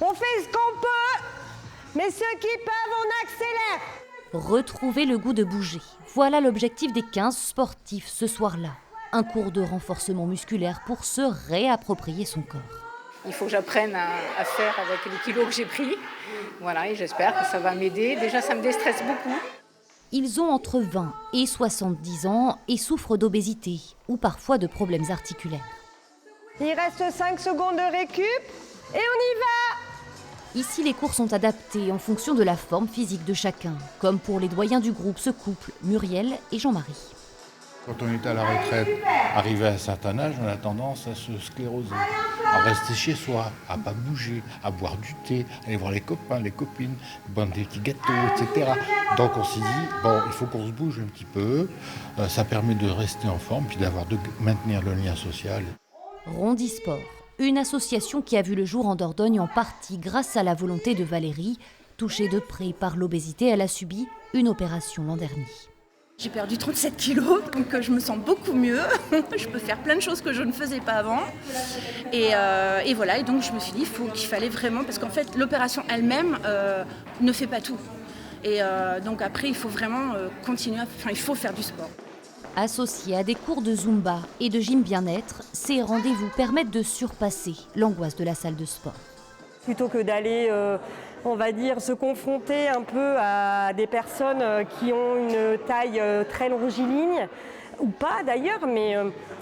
On fait ce qu'on peut, mais ceux qui peuvent, on accélère. Retrouver le goût de bouger. Voilà l'objectif des 15 sportifs ce soir-là. Un cours de renforcement musculaire pour se réapproprier son corps. Il faut que j'apprenne à faire avec les kilos que j'ai pris. Voilà, et j'espère que ça va m'aider. Déjà, ça me déstresse beaucoup. Ils ont entre 20 et 70 ans et souffrent d'obésité ou parfois de problèmes articulaires. Il reste 5 secondes de récup et on y va. Ici, les cours sont adaptés en fonction de la forme physique de chacun, comme pour les doyens du groupe, ce couple, Muriel et Jean-Marie. Quand on est à la retraite, arrivé à un certain âge, on a tendance à se scléroser, à rester chez soi, à pas bouger, à boire du thé, aller voir les copains, les copines, boire des petits gâteaux, etc. Donc on s'est dit, bon, il faut qu'on se bouge un petit peu, ça permet de rester en forme, puis de maintenir le lien social. Rondisport, une association qui a vu le jour en Dordogne en partie grâce à la volonté de Valérie. Touchée de près par l'obésité, elle a subi une opération l'an dernier. J'ai perdu 37 kilos, donc je me sens beaucoup mieux. Je peux faire plein de choses que je ne faisais pas avant. Et voilà, et donc je me suis dit qu'il fallait vraiment, parce qu'en fait l'opération elle-même ne fait pas tout. Et donc après il faut vraiment continuer, il faut faire du sport. Associés à des cours de Zumba et de gym bien-être, ces rendez-vous permettent de surpasser l'angoisse de la salle de sport. Plutôt que d'aller, on va dire, se confronter un peu à des personnes qui ont une taille très longiligne, ou pas d'ailleurs, mais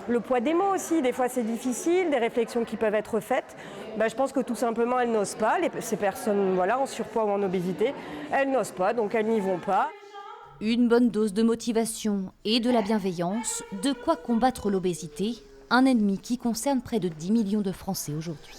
le poids des mots aussi, des fois c'est difficile, des réflexions qui peuvent être faites. Je pense que tout simplement elles n'osent pas, ces personnes en surpoids ou en obésité, elles n'osent pas, donc elles n'y vont pas. Une bonne dose de motivation et de la bienveillance, de quoi combattre l'obésité, un ennemi qui concerne près de 10 millions de Français aujourd'hui.